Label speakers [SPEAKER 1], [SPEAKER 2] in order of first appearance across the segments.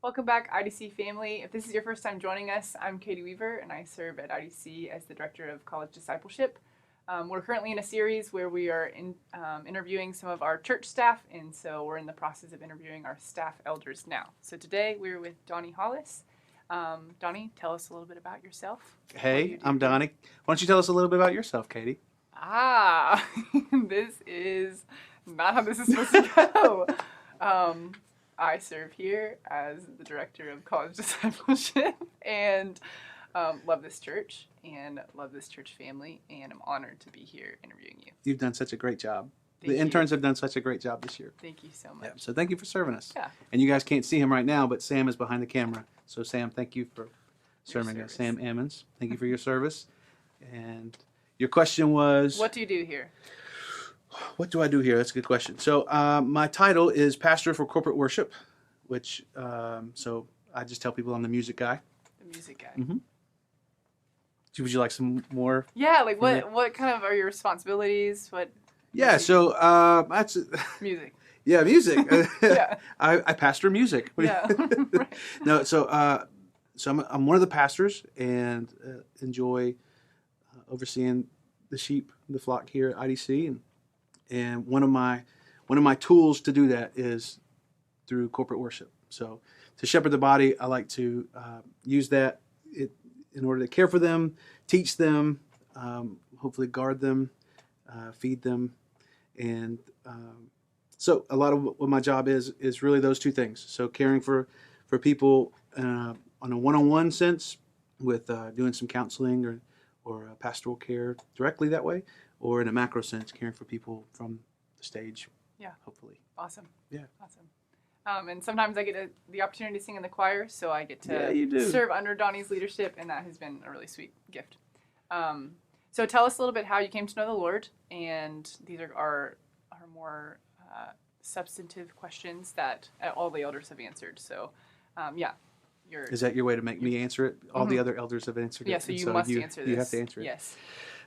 [SPEAKER 1] Welcome back, IDC family. If this is your first time joining us, I'm Katie Weaver, and I serve at IDC as the Director of College Discipleship. We're currently in a series where we are interviewing some of our church staff, and so we're in the process of interviewing our staff elders now. So today we're with Donnie Hollis. Donnie, tell us a little bit about yourself.
[SPEAKER 2] Hey, I'm Donnie. Why don't you tell us a little bit about yourself, Katie?
[SPEAKER 1] This is not how this is supposed to go. I serve here as the Director of College Discipleship and love this church and love this church family, and I'm honored to be here interviewing you.
[SPEAKER 2] You've done such a great job.
[SPEAKER 1] Thank
[SPEAKER 2] the
[SPEAKER 1] you.
[SPEAKER 2] interns have done such a great job this year.
[SPEAKER 1] Thank you so much.
[SPEAKER 2] Yeah, so thank you for serving us.
[SPEAKER 1] Yeah.
[SPEAKER 2] And you guys can't see him right now, but Sam is behind the camera. So Sam, thank you for serving us.
[SPEAKER 1] service.
[SPEAKER 2] Sam Ammons, thank you for your service. And your question was...
[SPEAKER 1] What do you do here?
[SPEAKER 2] What do I do here? That's a good question. So my title is Pastor for Corporate Worship, which, so I just tell people I'm the music guy.
[SPEAKER 1] The music guy.
[SPEAKER 2] Mm-hmm. Would you like some more?
[SPEAKER 1] Yeah, like what kind of are your responsibilities? What?
[SPEAKER 2] Yeah, so that's...
[SPEAKER 1] Music.
[SPEAKER 2] Yeah, music.
[SPEAKER 1] Yeah.
[SPEAKER 2] I pastor music.
[SPEAKER 1] Yeah. Right.
[SPEAKER 2] No, so I'm one of the pastors and enjoy overseeing the sheep, the flock here at IDC, and one of my tools to do that is through corporate worship. So to shepherd the body, I like to use that in order to care for them, teach them, hopefully guard them, feed them, and so a lot of what my job is really those two things. So caring for people on a one-on-one sense with doing some counseling or pastoral care directly that way, or in a macro sense, caring for people from the stage.
[SPEAKER 1] Yeah.
[SPEAKER 2] Hopefully.
[SPEAKER 1] Awesome.
[SPEAKER 2] Yeah.
[SPEAKER 1] Awesome. And sometimes I get the opportunity to sing in the choir, so I get to
[SPEAKER 2] you do.
[SPEAKER 1] serve under Donnie's leadership, and that has been a really sweet gift. So tell us a little bit how you came to know the Lord, and these are our more substantive questions that all the elders have answered. So,
[SPEAKER 2] Is that your way to make me answer it? All the other elders have answered it.
[SPEAKER 1] Yeah, so
[SPEAKER 2] and
[SPEAKER 1] you must answer this.
[SPEAKER 2] You have to answer it.
[SPEAKER 1] Yes.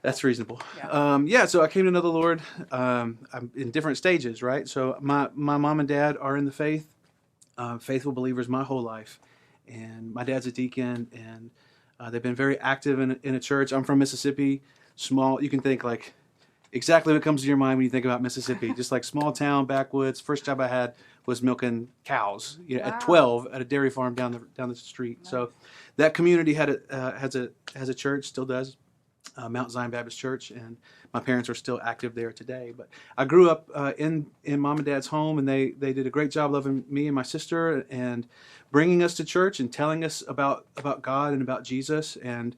[SPEAKER 2] That's reasonable.
[SPEAKER 1] Yeah.
[SPEAKER 2] So I came to know the Lord I'm in different stages, right? So my mom and dad are in the faith, faithful believers my whole life. And my dad's a deacon, and they've been very active in a church. I'm from Mississippi, small. You can think like exactly what comes to your mind when you think about Mississippi. Just like small town, backwoods. First job I had was milking cows at 12 at a dairy farm down the street. Nice. So that community has a church, still does. Mount Zion Baptist Church, and my parents are still active there today. But I grew up in mom and dad's home, and they did a great job loving me and my sister and bringing us to church and telling us about God and about Jesus. And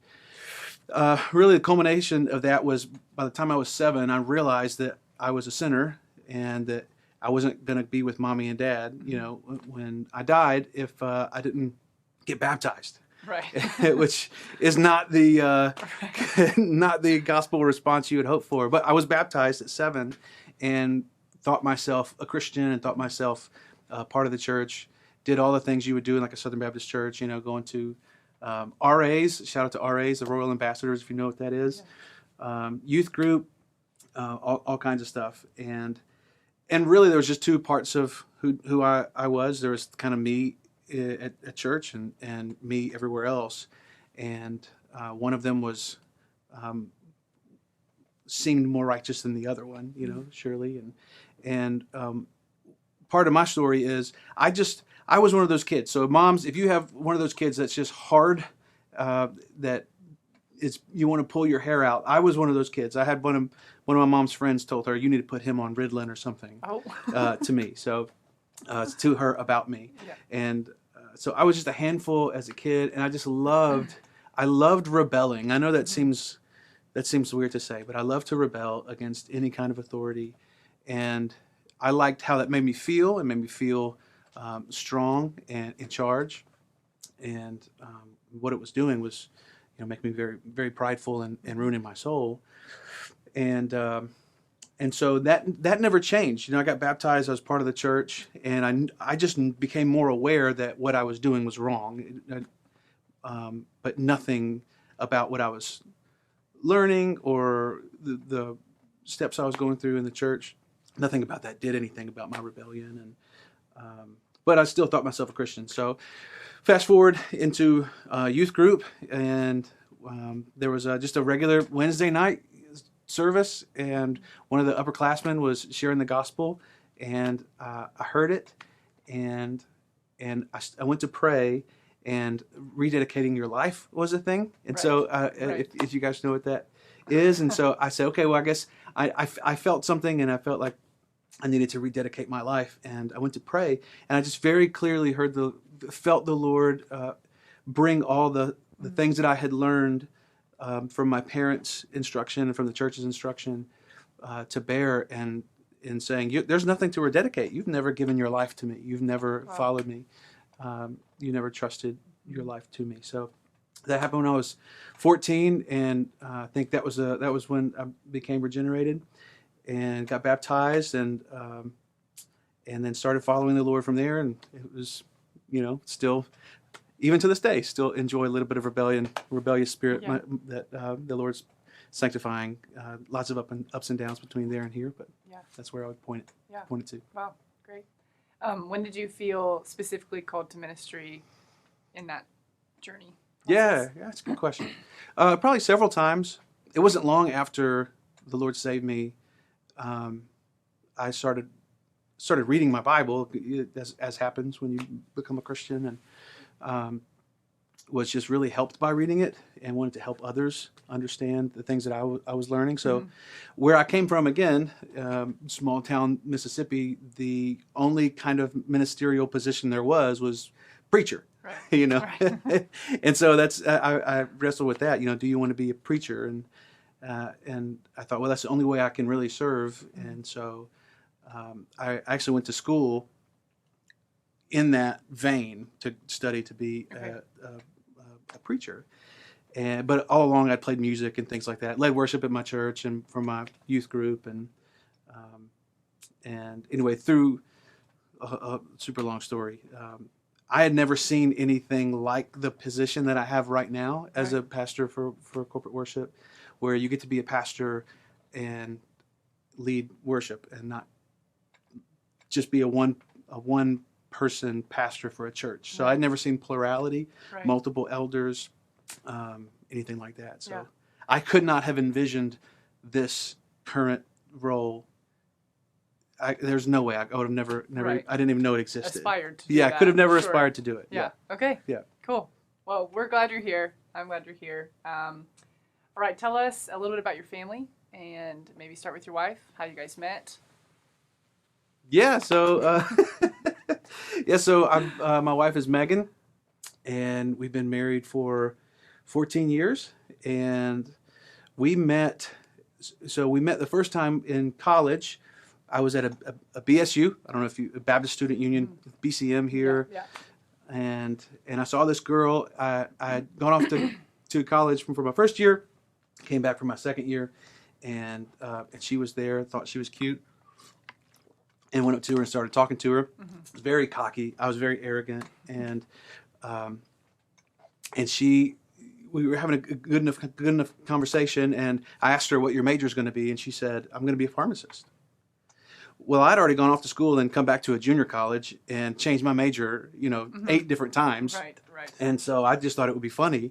[SPEAKER 2] really the culmination of that was by the time I was 7, I realized that I was a sinner and that I wasn't going to be with mommy and dad, when I died if I didn't get baptized.
[SPEAKER 1] Right.
[SPEAKER 2] Which is not the not the gospel response you would hope for. But I was baptized at 7 and thought myself a Christian and thought myself part of the church. Did all the things you would do in like a Southern Baptist church, going to RAs. Shout out to RAs, the Royal Ambassadors, if you know what that is. Yeah. Youth group, all kinds of stuff. And really there was just two parts of who I was. There was kind of me at church and me everywhere else, and one of them was seemed more righteous than the other one, surely. And part of my story is I was one of those kids. So moms, if you have one of those kids that's just hard, that it's you want to pull your hair out. I was one of those kids. I had one of my mom's friends told her, you need to put him on Ritalin or something. To me. So to her about me. Yeah. And so I was just a handful as a kid, and I loved rebelling. I know that seems weird to say, but I love to rebel against any kind of authority, and I liked how that made me feel. It made me feel strong and in charge, and what it was doing was, making me very, very prideful and ruining my soul, and so that never changed. I got baptized. I was part of the church, and I just became more aware that what I was doing was wrong, but nothing about what I was learning or the steps I was going through in the church. Nothing about that did anything about my rebellion. And but I still thought myself a Christian. So fast forward into youth group, and there was just a regular Wednesday night service, and one of the upperclassmen was sharing the gospel, and I heard it, and I went to pray, and rededicating your life was a thing. And
[SPEAKER 1] Right.
[SPEAKER 2] so
[SPEAKER 1] Right.
[SPEAKER 2] if you guys know what that is, and so I said, okay, well, I guess I felt something, and I felt like I needed to rededicate my life, and I went to pray, and I just very clearly felt the Lord bring all the things that I had learned from my parents' instruction and from the church's instruction to bear, and in saying, there's nothing to rededicate. You've never given your life to me. You've never
[SPEAKER 1] Wow.
[SPEAKER 2] followed me. You never trusted your life to me. So that happened when I was 14, and I think that was when I became regenerated and got baptized, and then started following the Lord from there. And it was, still, even to this day, still enjoy a little bit of rebellious spirit
[SPEAKER 1] Yeah.
[SPEAKER 2] that the Lord's sanctifying. Lots of ups and downs between there and here, but
[SPEAKER 1] Yeah.
[SPEAKER 2] that's where I would point it to.
[SPEAKER 1] Wow, great. When did you feel specifically called to ministry in that journey?
[SPEAKER 2] Yeah, that's a good question. Probably several times. It wasn't long after the Lord saved me. I started reading my Bible, as happens when you become a Christian, and was just really helped by reading it, and wanted to help others understand the things that I was learning. So, where I came from, again, small town Mississippi, the only kind of ministerial position there was preacher.
[SPEAKER 1] Right. Right.
[SPEAKER 2] And so that's I wrestled with that. Do you want to be a preacher? And I thought, well, that's the only way I can really serve. And so I actually went to school in that vein to study to be a preacher. But all along, I played music and things like that. Led worship at my church and from my youth group, and anyway, through a super long story. I had never seen anything like the position that I have right now as a pastor for corporate worship, where you get to be a pastor and lead worship, and not just be a one person pastor for a church. So I'd never seen plurality, multiple elders, anything like that. So I could not have envisioned this current role. There's no way I would have never. I didn't even know it existed.
[SPEAKER 1] Aspired to do
[SPEAKER 2] I
[SPEAKER 1] that.
[SPEAKER 2] could have never aspired to do it.
[SPEAKER 1] Yeah. Okay.
[SPEAKER 2] Yeah.
[SPEAKER 1] Cool. Well, we're glad you're here. I'm glad you're here. All right. Tell us a little bit about your family, and maybe start with your wife, how you guys met.
[SPEAKER 2] Yeah. So, I'm, my wife is Megan, and we've been married for 14 years, and we met. So we met the first time in college. I was at a BSU. I don't know if a Baptist Student Union, BCM here, and I saw this girl. I had gone off to college for my first year, came back for my second year, and she was there. Thought she was cute, and went up to her and started talking to her. Was very cocky. I was very arrogant, and we were having a good enough conversation, and I asked her what your major is going to be, and she said, I'm going to be a pharmacist. Well, I'd already gone off to school and come back to a junior college and changed my major, 8 different times.
[SPEAKER 1] Right.
[SPEAKER 2] And so I just thought it would be funny,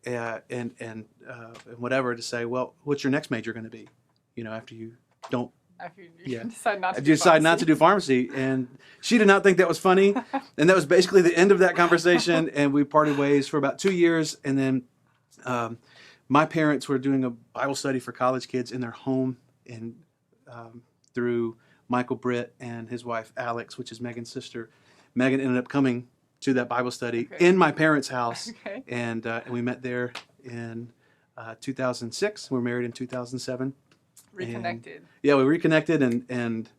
[SPEAKER 2] and whatever, to say, well, what's your next major going to be? After you don't.
[SPEAKER 1] After you decide not to
[SPEAKER 2] do pharmacy. And she did not think that was funny. And that was basically the end of that conversation. And we parted ways for about 2 years. And then my parents were doing a Bible study for college kids in their home, and through Michael Britt and his wife Alex, which is Megan's sister. Megan ended up coming to that Bible study in my parents' house, and we met there in 2006. We were married in 2007.
[SPEAKER 1] Reconnected.
[SPEAKER 2] We reconnected, and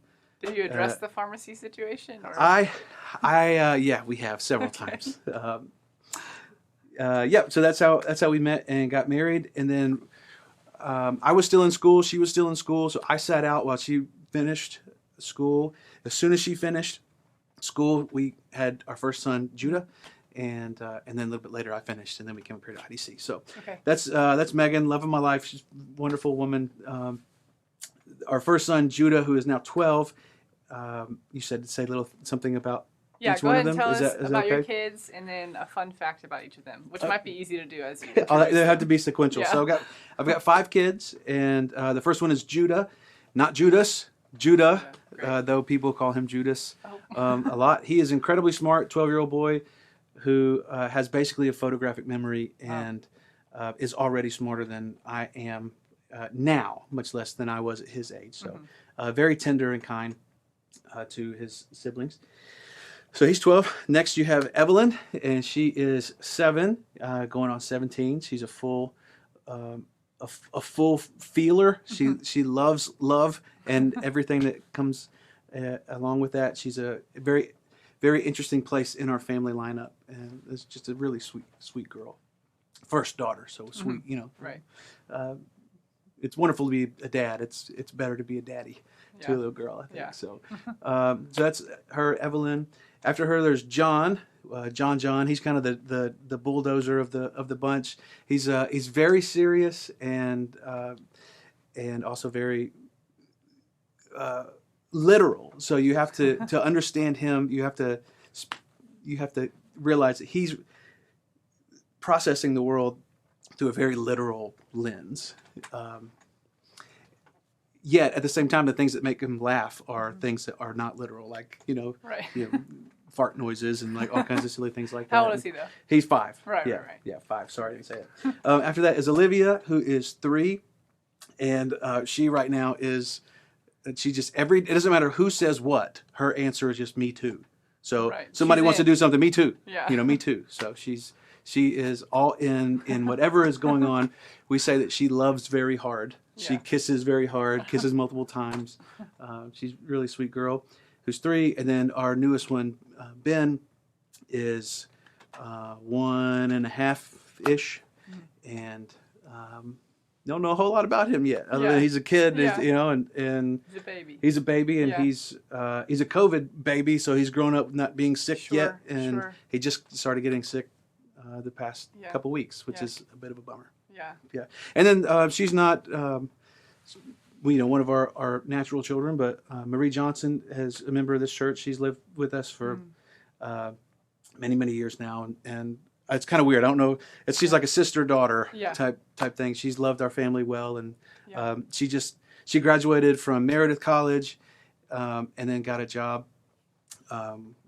[SPEAKER 1] did you address the pharmacy situation? Or?
[SPEAKER 2] We have several times. So that's how we met and got married, and then I was still in school. She was still in school, so I sat out while she finished school. As soon as she finished school, we had our first son, Judah, and then a little bit later I finished, and then we came up here to IDC. So that's Megan, love of my life. She's a wonderful woman. Our first son, Judah, who is now 12. You said to say something about
[SPEAKER 1] Yeah,
[SPEAKER 2] each
[SPEAKER 1] go
[SPEAKER 2] one
[SPEAKER 1] ahead
[SPEAKER 2] of
[SPEAKER 1] and
[SPEAKER 2] them?
[SPEAKER 1] tell
[SPEAKER 2] Is
[SPEAKER 1] us
[SPEAKER 2] that
[SPEAKER 1] about your
[SPEAKER 2] okay?
[SPEAKER 1] kids and then a fun fact about each of them, which might be easy to do as you
[SPEAKER 2] They
[SPEAKER 1] introduce
[SPEAKER 2] have to
[SPEAKER 1] them.
[SPEAKER 2] be sequential.
[SPEAKER 1] Yeah.
[SPEAKER 2] So I've got 5 kids, and the first one is Judah, not Judas, Judah,
[SPEAKER 1] Great.
[SPEAKER 2] though people call him Judas
[SPEAKER 1] Oh.
[SPEAKER 2] a lot. He is incredibly smart, 12-year-old boy who has basically a photographic memory and is already smarter than I am now, much less than I was at his age. So very tender and kind to his siblings. So he's 12. Next, you have Evelyn, and she is 7, going on 17. She's a full feeler. She loves love and everything that comes along with that. She's a very, very interesting place in our family lineup, and it's just a really sweet girl. First daughter, so sweet,
[SPEAKER 1] Right.
[SPEAKER 2] It's wonderful to be a dad. It's better to be a daddy to a little girl, I think.
[SPEAKER 1] Yeah.
[SPEAKER 2] So that's her, Evelyn. After her, there's John. John. He's kind of the bulldozer of the bunch. He's very serious and also very literal. So you have to understand him. You have to realize that he's processing the world through a very literal lens. Yet at the same time, the things that make him laugh are things that are not literal, like
[SPEAKER 1] Right.
[SPEAKER 2] fart noises and like all kinds of silly things like that.
[SPEAKER 1] How old is he though?
[SPEAKER 2] He's 5.
[SPEAKER 1] Right.
[SPEAKER 2] Yeah, 5. Sorry, I didn't say it. After that is Olivia, who is 3, and she right now is. She just it doesn't matter who says what. Her answer is just me too. So somebody wants to do something, me too.
[SPEAKER 1] Yeah.
[SPEAKER 2] Me too. So she is all in whatever is going on. We say that she loves very hard. She kisses very hard, kisses multiple times. She's a really sweet girl who's 3. And then our newest one, Ben, is 1.5-ish. And don't know a whole lot about him yet, other than he's a kid, and
[SPEAKER 1] He's a baby.
[SPEAKER 2] He's a baby, and he's a COVID baby, so he's grown up not being sick yet, and he just started getting sick the past couple weeks, which is a bit of a bummer. Yeah. And then she's not, one of our natural children, but Marie Johnson is a member of this church. She's lived with us for many years now, and it's kind of weird. I don't know. She's like a sister-daughter type thing. She's loved our family well, and she graduated from Meredith College, and then got a job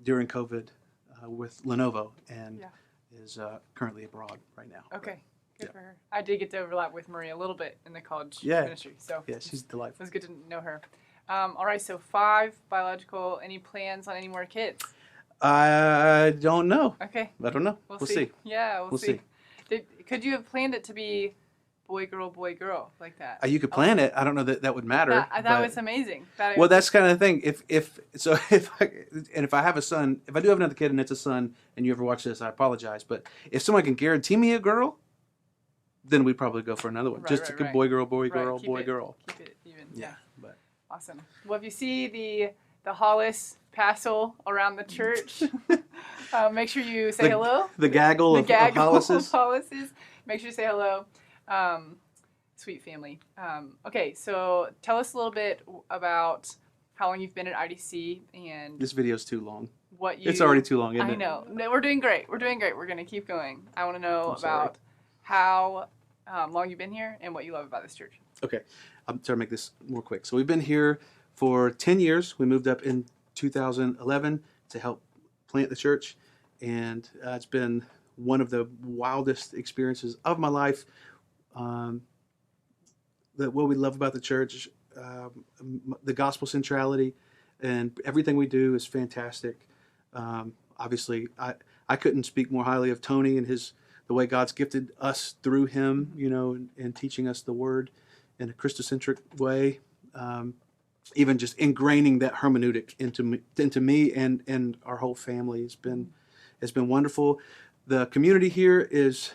[SPEAKER 2] during COVID with Lenovo, and is currently abroad right now.
[SPEAKER 1] Okay, good for her. I did get to overlap with Marie a little bit in the college ministry, so
[SPEAKER 2] she's delightful.
[SPEAKER 1] It was good to know her. All right, so 5 biological. Any plans on any more kids?
[SPEAKER 2] I don't know.
[SPEAKER 1] Okay.
[SPEAKER 2] I don't know. We'll see.
[SPEAKER 1] Yeah, we'll see. Could you have planned it to be boy, girl, like that?
[SPEAKER 2] You could plan it. I don't know that would matter.
[SPEAKER 1] That was amazing.
[SPEAKER 2] Well, that's kind of the thing. If I have a son, if I do have another kid and it's a son, and you ever watch this, I apologize. But if someone can guarantee me a girl, then we'd probably go for another one. Boy, girl, boy, girl, boy, girl.
[SPEAKER 1] Keep it even.
[SPEAKER 2] Yeah. But
[SPEAKER 1] awesome. Well, if you see the Hollis passel around the church, make sure you say hello.
[SPEAKER 2] The gaggle of
[SPEAKER 1] Hollises. Make sure you say hello. Sweet family. Okay, so tell us a little bit about how long you've been at IDC and
[SPEAKER 2] this video's too long.
[SPEAKER 1] It's
[SPEAKER 2] already too long, isn't it?
[SPEAKER 1] I know. No, we're doing great. We're going to keep going. I want to know about how long you've been here and what you love about this church.
[SPEAKER 2] Okay, I'm trying to make this more quick. So we've been here for 10 years. We moved up in 2011 to help plant the church, and it's been one of the wildest experiences of my life. What we love about the church, the gospel centrality, and everything we do is fantastic. Obviously, I couldn't speak more highly of Tony and the way God's gifted us through him, and teaching us the Word in a Christocentric way. Even just ingraining that hermeneutic into me and our whole family has been wonderful. The community here is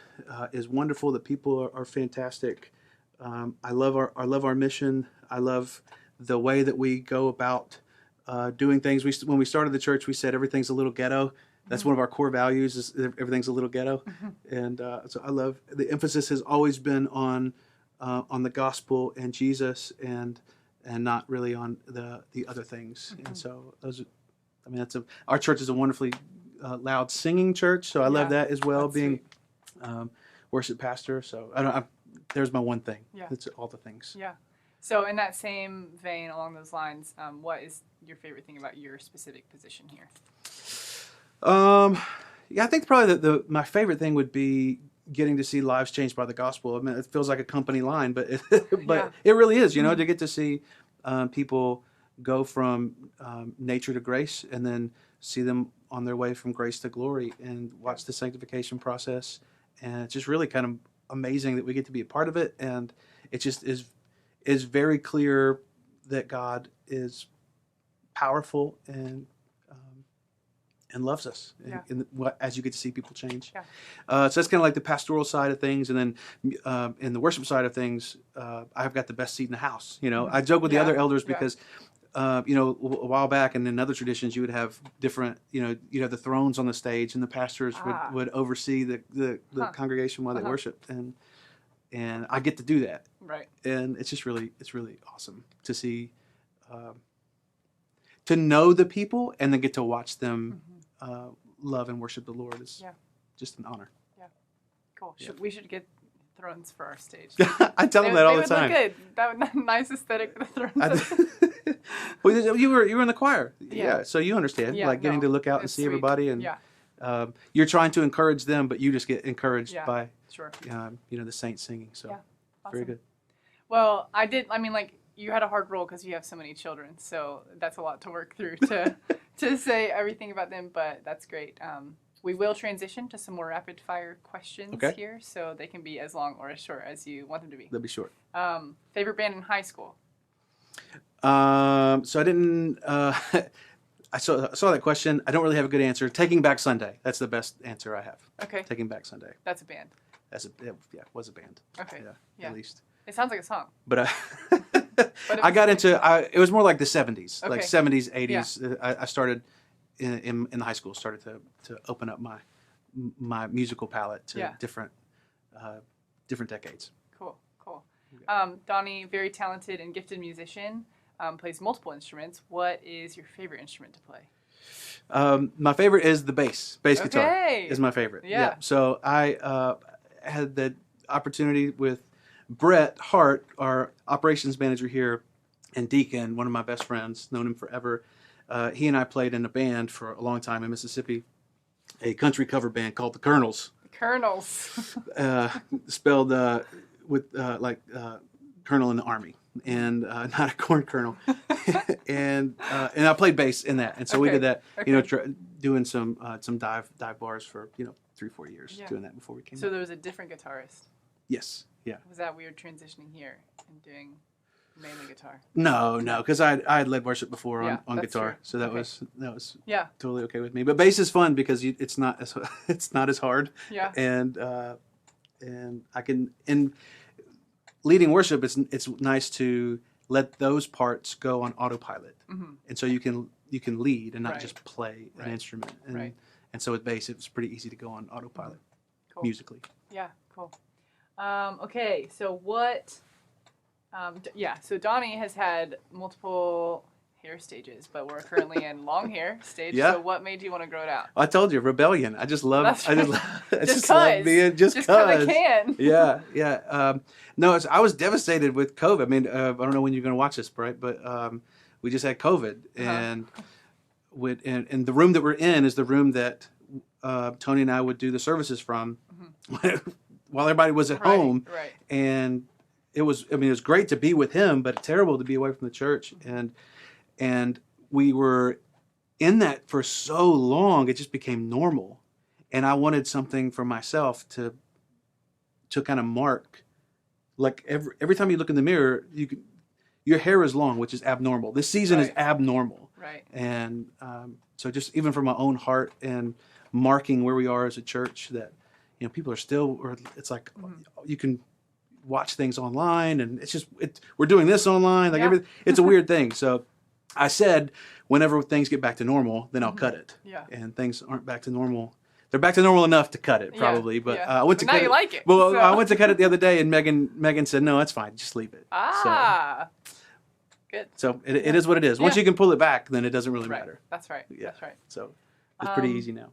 [SPEAKER 2] wonderful. The people are fantastic. I love our mission. I love the way that we go about doing things. When we started the church, we said everything's a little ghetto. That's one of our core values. Is everything's a little ghetto, and so I love the emphasis has always been on the gospel and Jesus and not really on the other things. And so I mean, our church is a wonderfully loud singing church, so I love that as well,
[SPEAKER 1] That's
[SPEAKER 2] being worship pastor. So there's my one thing.
[SPEAKER 1] Yeah.
[SPEAKER 2] It's all the things.
[SPEAKER 1] Yeah. So in that same vein, along those lines, what is your favorite thing about your specific position here?
[SPEAKER 2] Yeah, I think probably my favorite thing would be getting to see lives changed by the gospel. I mean, it feels like a company line, but it really is, to get to see people go from nature to grace, and then see them on their way from grace to glory, and watch the sanctification process. And it's just really kind of amazing that we get to be a part of it. And it just is very clear that God is powerful and loves us, as you get to see people change.
[SPEAKER 1] Yeah.
[SPEAKER 2] So that's kind of like the pastoral side of things. And then in the worship side of things, I've got the best seat in the house. I joke with the other elders because, a while back, and in other traditions, you would have different, you'd have the thrones on the stage, and the pastors would oversee the congregation while they worshiped. And I get to do that.
[SPEAKER 1] Right.
[SPEAKER 2] And it's really awesome to see, to know the people and then get to watch them love and worship the Lord is just an honor.
[SPEAKER 1] Yeah. Cool.
[SPEAKER 2] Yeah.
[SPEAKER 1] We should get thrones for our stage.
[SPEAKER 2] I tell them that all the time.
[SPEAKER 1] They would look good. That would nice aesthetic for the thrones.
[SPEAKER 2] Well, you were in the choir. Yeah. So you understand, getting to look out and see
[SPEAKER 1] sweet.
[SPEAKER 2] everybody, and you're trying to encourage them, but you just get encouraged by the saints singing. So
[SPEAKER 1] awesome.
[SPEAKER 2] Very good.
[SPEAKER 1] Well, you had a hard role because you have so many children, so that's a lot to work through to say everything about them, but that's great. We will transition to some more rapid fire questions here, so they can be as long or as short as you want them to be.
[SPEAKER 2] They'll be short.
[SPEAKER 1] Favorite band in high school?
[SPEAKER 2] So I didn't. I saw that question. I don't really have a good answer. Taking Back Sunday. That's the best answer I have.
[SPEAKER 1] Okay.
[SPEAKER 2] Taking Back Sunday.
[SPEAKER 1] That's a band.
[SPEAKER 2] Was a band.
[SPEAKER 1] Okay.
[SPEAKER 2] Yeah. At least.
[SPEAKER 1] It sounds like a song.
[SPEAKER 2] But I got into. It was more like the 70s, like 70s, 80s. Yeah. I started in the high school. Started to open up my musical palette to different decades.
[SPEAKER 1] Cool. Donnie, very talented and gifted musician, plays multiple instruments. What is your favorite instrument to play?
[SPEAKER 2] My favorite is the bass. Bass guitar is my favorite. Yeah. So I had the opportunity with Brett Hart, our operations manager here, and Deacon, one of my best friends, known him forever. He and I played in a band for a long time in Mississippi, a country cover band called the Colonels.
[SPEAKER 1] Colonels.
[SPEAKER 2] Spelled with colonel in the army, and not a corn kernel. and I played bass in that, and so we did that. Doing some dive bars for 3-4 years, doing that before we came.
[SPEAKER 1] So there was a different guitarist.
[SPEAKER 2] Yes. Yeah.
[SPEAKER 1] Was that weird transitioning here and doing mainly guitar?
[SPEAKER 2] No, because I had led worship before on guitar,
[SPEAKER 1] true.
[SPEAKER 2] so that was totally okay with me. But bass is fun because it's not as hard.
[SPEAKER 1] Yeah.
[SPEAKER 2] And I can, in leading worship, it's nice to let those parts go on autopilot, and so you can lead and not just play an instrument. And so with bass, it was pretty easy to go on autopilot musically.
[SPEAKER 1] Yeah. Cool. Okay, so what? So Donnie has had multiple hair stages, but we're currently in long hair stage. Yeah. So what made you want to grow it out?
[SPEAKER 2] I told you, rebellion. I just love.
[SPEAKER 1] That's right.
[SPEAKER 2] I just love being just because
[SPEAKER 1] I can.
[SPEAKER 2] Yeah. No, I was devastated with COVID. I mean, I don't know when you're going to watch this, right? But we just had COVID, and and the room that we're in is the room that Tony and I would do the services from. While everybody was at home, and it was great to be with him, but terrible to be away from the church, and we were in that for so long, it just became normal, and I wanted something for myself to kind of mark, like every time you look in the mirror, your hair is long, which is abnormal. This season is abnormal, and so just even for my own heart and marking where we are as a church, that people are still, or it's like you can watch things online, and it's just we're doing this online, like everything. It's a weird thing. So I said, whenever things get back to normal, then I'll cut it. Yeah. And things aren't back to normal. They're back to normal enough to cut it, probably. But I went to cut it.
[SPEAKER 1] Like it.
[SPEAKER 2] Well, I went to cut it the other day, and Megan said, "No, that's fine. Just leave it."
[SPEAKER 1] Ah. Good.
[SPEAKER 2] So it is what it is. Once
[SPEAKER 1] Yeah.
[SPEAKER 2] you can pull it back, then it doesn't really
[SPEAKER 1] Right.
[SPEAKER 2] matter.
[SPEAKER 1] That's right.
[SPEAKER 2] Yeah.
[SPEAKER 1] That's right.
[SPEAKER 2] So it's pretty
[SPEAKER 1] Um,
[SPEAKER 2] easy now.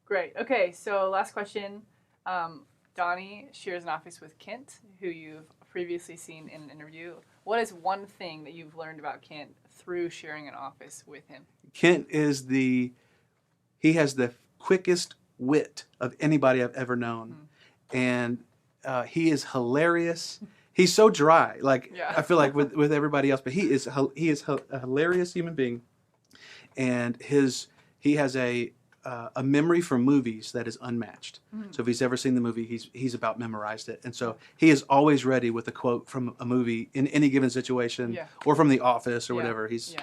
[SPEAKER 1] Great. Okay, so last question. Donnie shares an office with Kent, who you've previously seen in an interview. What is one thing that you've learned about Kent through sharing an office with him?
[SPEAKER 2] Kent is he has the quickest wit of anybody I've ever known. And he is hilarious. He's so dry. Like,
[SPEAKER 1] Yeah.
[SPEAKER 2] I feel like with everybody else, but he is a hilarious human being. And he has a memory for movies that is unmatched. So if he's ever seen the movie, he's about memorized it. And so he is always ready with a quote from a movie in any given situation, or from The Office or whatever. He's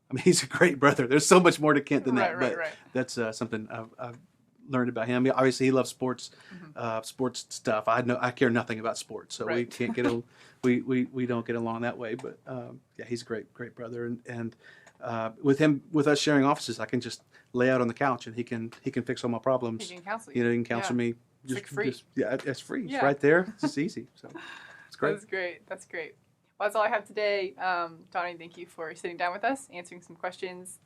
[SPEAKER 2] I mean, he's a great brother. There's so much more to Kent than that, but that's something I've learned about him. Obviously, he loves sports, sports stuff. I care nothing about sports, so we can't get we don't get along that way. But yeah, he's a great brother, and with us sharing offices, I can just lay out on the couch and he can fix all my problems.
[SPEAKER 1] He can counsel you.
[SPEAKER 2] You know, he can counsel me.
[SPEAKER 1] It's like free.
[SPEAKER 2] It's free. It's right there. It's just easy. So it's great.
[SPEAKER 1] That's great. Well, that's all I have today. Donnie, thank you for sitting down with us, answering some questions,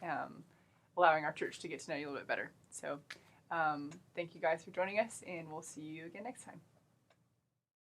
[SPEAKER 1] allowing our church to get to know you a little bit better. So thank you guys for joining us, and we'll see you again next time.